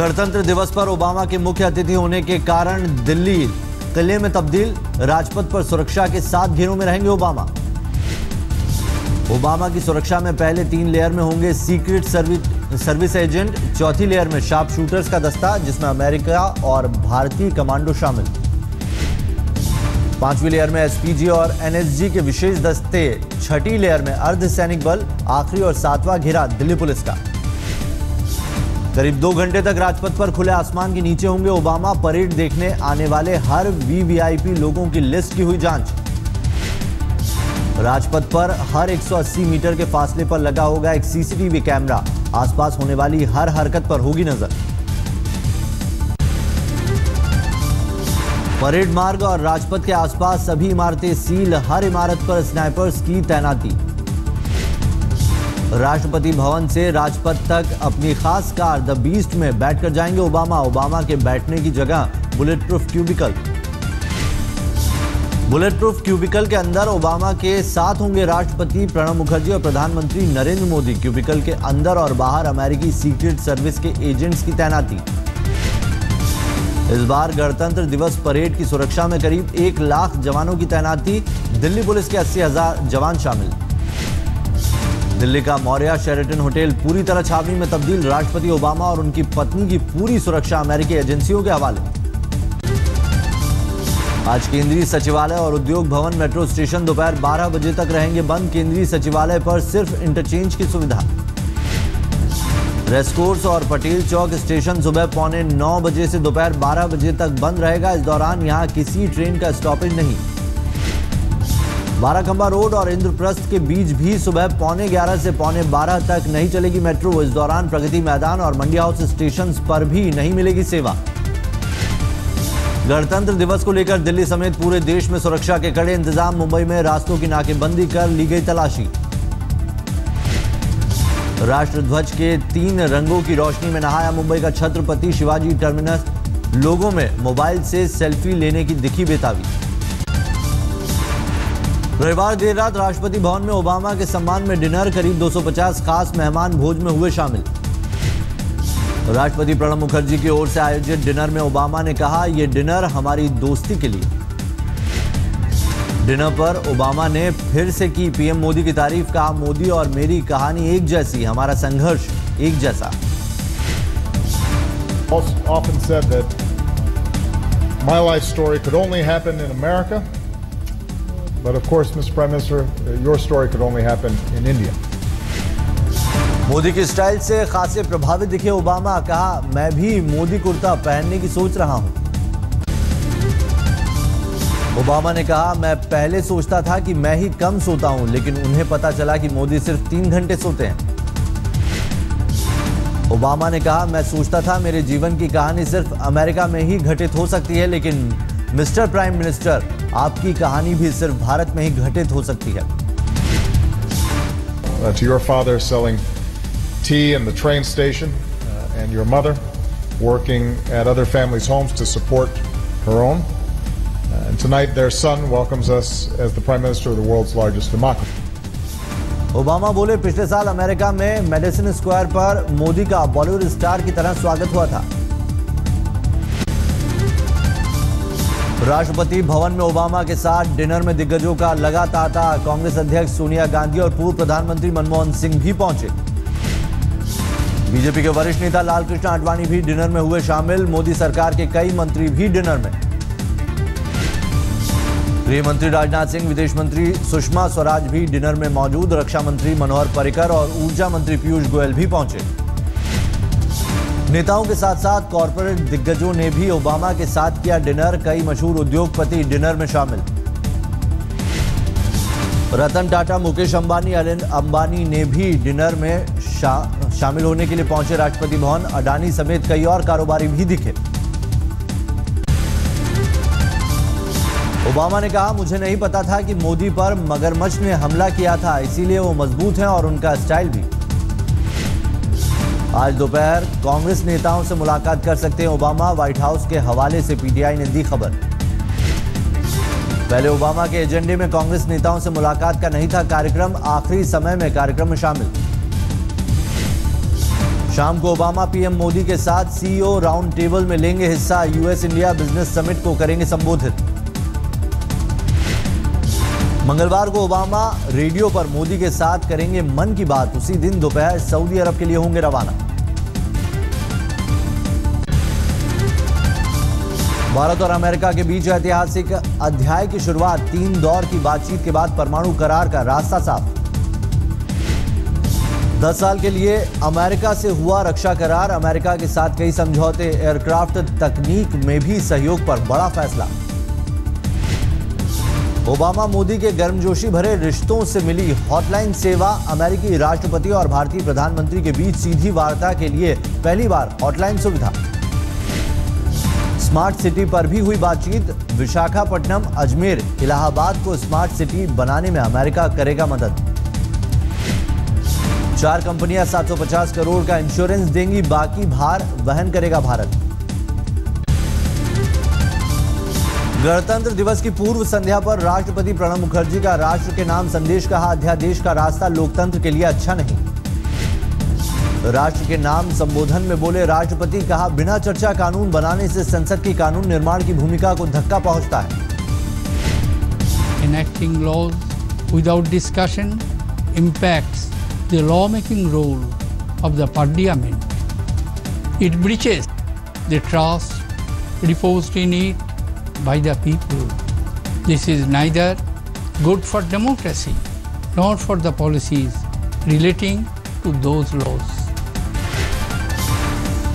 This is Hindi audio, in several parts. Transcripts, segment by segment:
गणतंत्र दिवस पर ओबामा के मुख्य अतिथि होने के कारण दिल्ली किले में तब्दील, राजपथ पर सुरक्षा के 7 घेरों में रहेंगे ओबामा। ओबामा की सुरक्षा में पहले 3 लेयर में होंगे सीक्रेट सर्विस एजेंट, चौथी लेयर में शार्प शूटर्स का दस्ता जिसमें अमेरिका और भारतीय कमांडो शामिल, 5वीं लेयर में एसपीजी और एनएसजी के विशेष दस्ते, 6ठी लेयर में अर्धसैनिक बल, आखिरी और 7वां घेरा दिल्ली पुलिस का। करीब 2 घंटे तक राजपथ पर खुले आसमान के नीचे होंगे ओबामा। परेड देखने आने वाले हर वीवीआईपी लोगों की लिस्ट की हुई जांच। राजपथ पर हर 180 मीटर के फासले पर लगा होगा एक सीसीटीवी कैमरा। आसपास होने वाली हर हरकत पर होगी नजर। परेड मार्ग और राजपथ के आसपास सभी इमारतें सील, हर इमारत पर स्नाइपर्स की तैनाती। राष्ट्रपति भवन से राजपथ तक अपनी खास कार द बीस्ट में बैठकर जाएंगे ओबामा। ओबामा के बैठने की जगह bullet proof cubicle. Bullet proof cubicle के अंदर ओबामा के साथ होंगे राष्ट्रपति प्रणब मुखर्जी और प्रधानमंत्री नरेंद्र मोदी। क्यूबिकल के अंदर और बाहर अमेरिकी सीक्रेट सर्विस के एजेंट्स की तैनाती। इस बार गणतंत्र दिवस परेड की सुरक्षा में करीब 1 लाख जवानों की तैनाती। दिल्ली पुलिस के 80,000 जवान शामिल। दिल्ली का मौर्या शेरेटन होटल पूरी तरह छावनी में तब्दील। राष्ट्रपति ओबामा और उनकी पत्नी की पूरी सुरक्षा अमेरिकी एजेंसियों के हवाले। आज केंद्रीय सचिवालय और उद्योग भवन मेट्रो स्टेशन दोपहर 12 बजे तक रहेंगे बंद। केंद्रीय सचिवालय पर सिर्फ इंटरचेंज की सुविधा। रेसकोर्स और पटेल चौक स्टेशन सुबह 8:45 बजे से दोपहर 12 बजे तक बंद रहेगा। इस दौरान यहां किसी ट्रेन का स्टॉपेज नहीं। बाराखंबा रोड और इंद्रप्रस्थ के बीच भी सुबह 11:45 से 11:45 तक नहीं चलेगी मेट्रो। इस दौरान प्रगति मैदान और मंडी हाउस स्टेशन पर भी नहीं मिलेगी सेवा। गणतंत्र दिवस को लेकर दिल्ली समेत पूरे देश में सुरक्षा के कड़े इंतजाम। मुंबई में रास्तों की नाकेबंदी कर ली गई तलाशी। राष्ट्रध्वज के 3 रंगों की रोशनी में नहाया मुंबई का छत्रपति शिवाजी टर्मिनस। लोगों में मोबाइल से सेल्फी लेने की दिखी बेताबी। रविवार देर रात राष्ट्रपति भवन में ओबामा के सम्मान में डिनर। करीब 250 खास मेहमान भोज में हुए शामिल। राष्ट्रपति प्रणब मुखर्जी की ओर से आयोजित डिनर में ओबामा ने कहा, यह डिनर हमारी दोस्ती के लिए। डिनर पर ओबामा ने फिर से की पीएम मोदी की तारीफ। कहा, मोदी और मेरी कहानी एक जैसी, हमारा संघर्ष एक जैसा। Often said that my life story could only happen in America. But of course, Mr. Prime Minister, your story could only happen in India. Modi की स्टाइल से खासे प्रभावित दिखे ओबामा। कहा, मैं भी मोदी कुर्ता पहनने की सोच रहा हूं। ओबामा ने कहा, मैं पहले सोचता था कि मैं ही कम सोता हूं, लेकिन उन्हें पता चला कि मोदी सिर्फ 3 घंटे सोते हैं। ओबामा ने कहा, मैं सोचता था मेरे जीवन की कहानी सिर्फ अमेरिका में ही घटित हो सकती है, लेकिन मिस्टर प्राइम मिनिस्टर, आपकी कहानी भी सिर्फ भारत में ही घटित हो सकती है। To your father selling tea in the train station, and your mother working at other families' homes to support her own. And tonight their son welcomes us as the Prime Minister of the world's largest democracy. Obama बोले, पिछले साल अमेरिका में मेडिसन स्क्वायर पर मोदी का बॉलीवुड स्टार की तरह स्वागत हुआ था। राष्ट्रपति भवन में ओबामा के साथ डिनर में दिग्गजों का लगा तांता। कांग्रेस अध्यक्ष सोनिया गांधी और पूर्व प्रधानमंत्री मनमोहन सिंह भी पहुंचे। बीजेपी के वरिष्ठ नेता लालकृष्ण आडवाणी भी डिनर में हुए शामिल। मोदी सरकार के कई मंत्री भी डिनर में। गृह मंत्री राजनाथ सिंह, विदेश मंत्री सुषमा स्वराज भी डिनर में मौजूद। रक्षा मंत्री मनोहर पर्रिकर और ऊर्जा मंत्री पीयूष गोयल भी पहुंचे। नेताओं के साथ साथ कॉरपोरेट दिग्गजों ने भी ओबामा के साथ किया डिनर। कई मशहूर उद्योगपति डिनर में शामिल। रतन टाटा, मुकेश अंबानी, अनिल अंबानी ने भी डिनर में शामिल होने के लिए पहुंचे राष्ट्रपति भवन। अडानी समेत कई और कारोबारी भी दिखे। ओबामा ने कहा, मुझे नहीं पता था कि मोदी पर मगरमच्छ ने हमला किया था, इसीलिए वो मजबूत हैं और उनका स्टाइल भी। आज दोपहर कांग्रेस नेताओं से मुलाकात कर सकते हैं ओबामा। व्हाइट हाउस के हवाले से पीटीआई ने दी खबर। पहले ओबामा के एजेंडे में कांग्रेस नेताओं से मुलाकात का नहीं था कार्यक्रम। आखिरी समय में कार्यक्रम में शामिल। शाम को ओबामा पीएम मोदी के साथ सीईओ राउंड टेबल में लेंगे हिस्सा। यूएस इंडिया बिजनेस समिट को करेंगे संबोधित। मंगलवार को ओबामा रेडियो पर मोदी के साथ करेंगे मन की बात। उसी दिन दोपहर सऊदी अरब के लिए होंगे रवाना। भारत और अमेरिका के बीच ऐतिहासिक अध्याय की शुरुआत। 3 दौर की बातचीत के बाद परमाणु करार का रास्ता साफ। 10 साल के लिए अमेरिका से हुआ रक्षा करार। अमेरिका के साथ कई समझौते। एयरक्राफ्ट तकनीक में भी सहयोग पर बड़ा फैसला। ओबामा मोदी के गर्मजोशी भरे रिश्तों से मिली हॉटलाइन सेवा। अमेरिकी राष्ट्रपति और भारतीय प्रधानमंत्री के बीच सीधी वार्ता के लिए पहली बार हॉटलाइन सुविधा। स्मार्ट सिटी पर भी हुई बातचीत। विशाखापट्टनम, अजमेर, इलाहाबाद को स्मार्ट सिटी बनाने में अमेरिका करेगा मदद। 4 कंपनियां 750 करोड़ का इंश्योरेंस देंगी। बाकी भार वहन करेगा भारत। गणतंत्र दिवस की पूर्व संध्या पर राष्ट्रपति प्रणब मुखर्जी का राष्ट्र के नाम संदेश। कहा, अध्यादेश का रास्ता लोकतंत्र के लिए अच्छा नहीं। राष्ट्र के नाम संबोधन में बोले राष्ट्रपति। कहा, बिना चर्चा कानून बनाने से संसद की कानून निर्माण की भूमिका को धक्का पहुंचता है। Enacting laws without discussion impacts the lawmaking role of the parliament. It breaches the trust reposed in it by the people. This is neither good for democracy nor for the policies relating to those laws.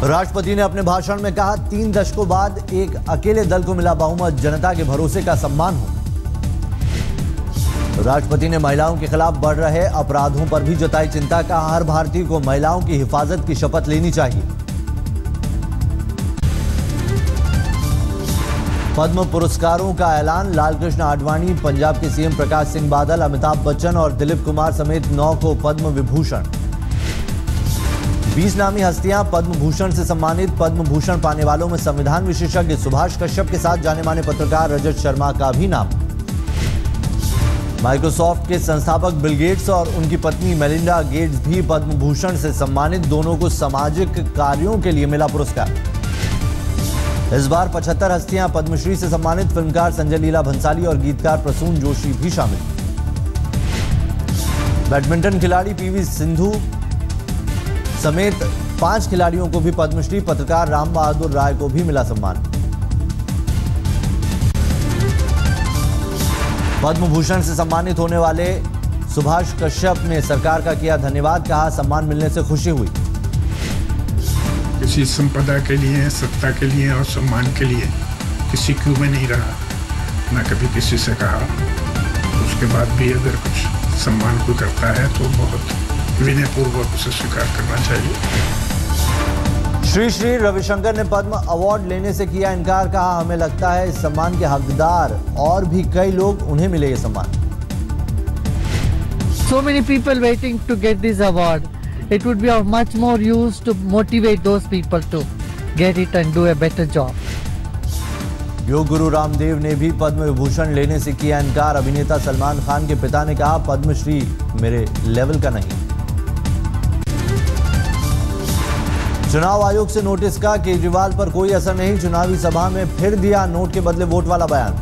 राष्ट्रपति ने अपने भाषण में कहा, 3 दशकों बाद एक अकेले दल को मिला बहुमत। जनता के भरोसे का सम्मान हो। राष्ट्रपति ने महिलाओं के खिलाफ बढ़ रहे अपराधों पर भी जताई चिंता। कहा, हर भारतीय को महिलाओं की हिफाजत की शपथ लेनी चाहिए। पद्म पुरस्कारों का ऐलान। लालकृष्ण आडवाणी, पंजाब के सीएम प्रकाश सिंह बादल, अमिताभ बच्चन और दिलीप कुमार समेत 9 को पद्म विभूषण। 20 नामी हस्तियां पद्म भूषण से सम्मानित। पद्म भूषण पाने वालों में संविधान विशेषज्ञ सुभाष कश्यप के साथ जाने माने पत्रकार रजत शर्मा का भी नाम। माइक्रोसॉफ्ट के संस्थापक बिल गेट्स और उनकी पत्नी मेलिंडा गेट्स भी पद्म भूषण से सम्मानित। दोनों को सामाजिक कार्यों के लिए मिला पुरस्कार। इस बार 75 हस्तियां पद्मश्री से सम्मानित। फिल्मकार संजय लीला भंसाली और गीतकार प्रसून जोशी भी शामिल। बैडमिंटन खिलाड़ी पीवी सिंधु समेत 5 खिलाड़ियों को भी पद्मश्री। पत्रकार राम बहादुर राय को भी मिला सम्मान। पद्म भूषण से सम्मानित होने वाले सुभाष कश्यप ने सरकार का किया धन्यवाद। कहा, सम्मान मिलने से खुशी हुई। किसी संपदा के लिए, सत्ता के लिए और सम्मान के लिए किसी क्यों में नहीं रहा। ना कभी किसी से कहा। उसके बाद भी अगर कुछ सम्मान कोई करता है तो बहुत विनयपूर्वक उसे स्वीकार करना चाहिए। श्री श्री रविशंकर ने पद्म अवार्ड लेने से किया इनकार। कहा, हमें लगता है इस सम्मान के हकदार और भी कई लोग, उन्हें मिले ये सम्मान। So many people waiting to get this award. It would be of much more use to motivate those people to get it and do a better job. Yoga guru Ramdev ने भी पद्म विभूषण लेने से किया इनकार। अभिनेता सलमान खान के पिता ने कहा, पद्मश्री मेरे लेवल का नहीं। चुनाव आयोग से नोटिस का केजरीवाल पर कोई असर नहीं। चुनावी सभा में फिर दिया नोट के बदले वोट वाला बयान।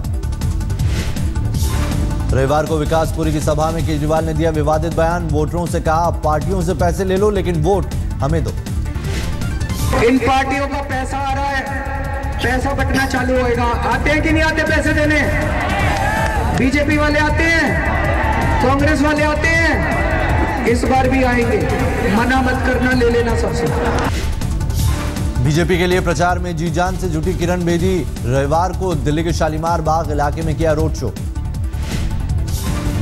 रविवार को विकासपुरी की सभा में केजरीवाल ने दिया विवादित बयान। वोटरों से कहा, पार्टियों से पैसे ले लो लेकिन वोट हमें दो। इन पार्टियों का पैसा आ रहा है, पैसा बटना चालू होएगा। आते हैं कि नहीं आते पैसे देने? बीजेपी वाले आते हैं, कांग्रेस वाले आते हैं, इस बार भी आएंगे। मना मत करना, ले लेना सबसे। बीजेपी के लिए प्रचार में जी जान से जुटी किरण बेदी। रविवार को दिल्ली के शालीमार बाग इलाके में किया रोड शो।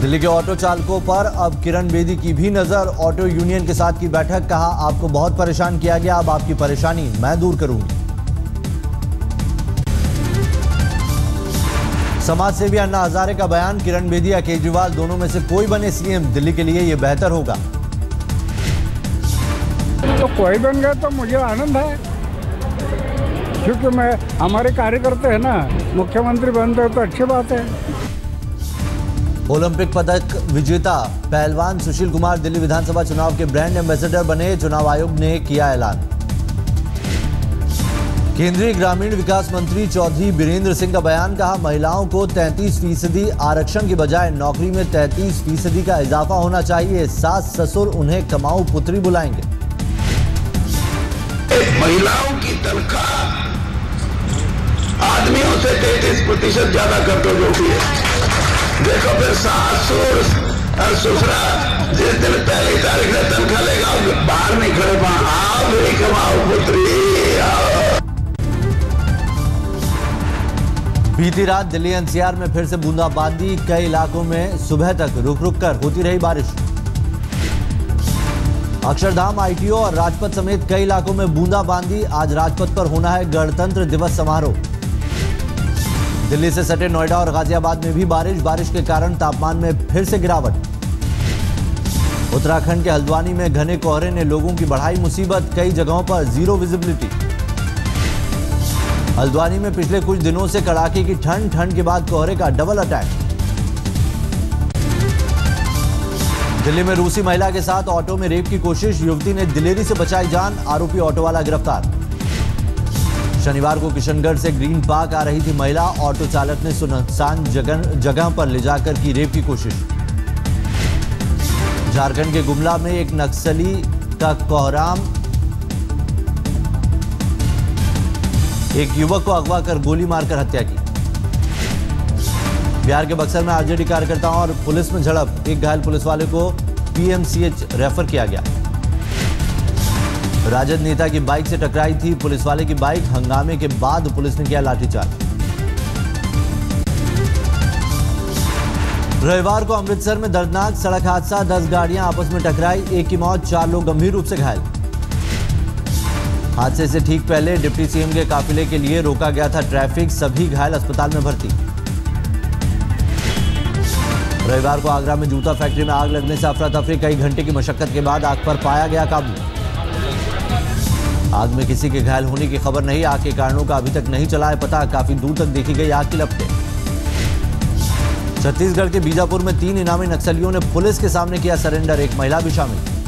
दिल्ली के ऑटो चालकों पर अब किरण बेदी की भी नजर। ऑटो यूनियन के साथ की बैठक। कहा, आपको बहुत परेशान किया गया, अब आपकी परेशानी मैं दूर करूंगी। समाज सेवी अन्ना हजारे का बयान। किरण बेदी या केजरीवाल दोनों में से कोई बने सीएम, दिल्ली के लिए यह बेहतर होगा। तो कोई बन गया तो मुझे आनंद है, क्योंकि हमारे कार्यकर्ता है ना, मुख्यमंत्री बनते हो तो अच्छी बात है। ओलंपिक पदक विजेता पहलवान सुशील कुमार दिल्ली विधानसभा चुनाव के ब्रांड एम्बेसडर बने, चुनाव आयोग ने किया ऐलान। केंद्रीय ग्रामीण विकास मंत्री चौधरी बीरेंद्र सिंह का बयान, कहा महिलाओं को 33% आरक्षण की बजाय नौकरी में 33% का इजाफा होना चाहिए। सास ससुर उन्हें कमाऊ पुत्री बुलाएंगे। महिलाओं की तनख्वाह आदमियों से 33% ज्यादा कटौती होती है। देखो फिर सासुर और ससुरा जिस दिन पहली तारीख में तनख्वाह लेगा बाहर नहीं खड़े, आप भी कमाओ पुत्री। बीती रात दिल्ली एनसीआर में फिर से बूंदाबांदी, कई इलाकों में सुबह तक रुक रुक कर होती रही बारिश। अक्षरधाम, आईटीओ और राजपथ समेत कई इलाकों में बूंदाबांदी। आज राजपथ पर होना है गणतंत्र दिवस समारोह। दिल्ली से सटे नोएडा और गाजियाबाद में भी बारिश के कारण तापमान में फिर से गिरावट। उत्तराखंड के हल्द्वानी में घने कोहरे ने लोगों की बढ़ाई मुसीबत, कई जगहों पर जीरो विजिबिलिटी। हल्द्वानी में पिछले कुछ दिनों से कड़ाके की ठंड के बाद कोहरे का डबल अटैक। दिल्ली में रूसी महिला के साथ ऑटो में रेप की कोशिश, युवती ने दिलेरी से बचाई जान, आरोपी ऑटो वाला गिरफ्तार। शनिवार को किशनगढ़ से ग्रीन पार्क आ रही थी महिला, ऑटो चालक ने सुनसान जगह पर ले जाकर की रेप की कोशिश। झारखंड के गुमला में एक नक्सली का कोहराम, एक युवक को अगवा कर गोली मारकर हत्या की। बिहार के बक्सर में आरजेडी कार्यकर्ताओं और पुलिस में झड़प, एक घायल पुलिस वाले को पीएमसीएच रेफर किया गया। राजद नेता की बाइक से टकराई थी पुलिस वाले की बाइक, हंगामे के बाद पुलिस ने किया लाठीचार्ज। रविवार को अमृतसर में दर्दनाक सड़क हादसा, 10 गाड़ियां आपस में टकराई, एक की मौत, 4 लोग गंभीर रूप से घायल। हादसे से ठीक पहले डिप्टी सीएम के काफिले के लिए रोका गया था ट्रैफिक, सभी घायल अस्पताल में भर्ती। रविवार को आगरा में जूता फैक्ट्री में आग लगने से अफरा तफरी, कई घंटे की मशक्कत के बाद आग पर पाया गया काबू। आग में किसी के घायल होने की खबर नहीं, आग के कारणों का अभी तक नहीं चला है पता, काफी दूर तक देखी गई आग की लपटें। छत्तीसगढ़ के बीजापुर में 3 इनामी नक्सलियों ने पुलिस के सामने किया सरेंडर, एक महिला भी शामिल।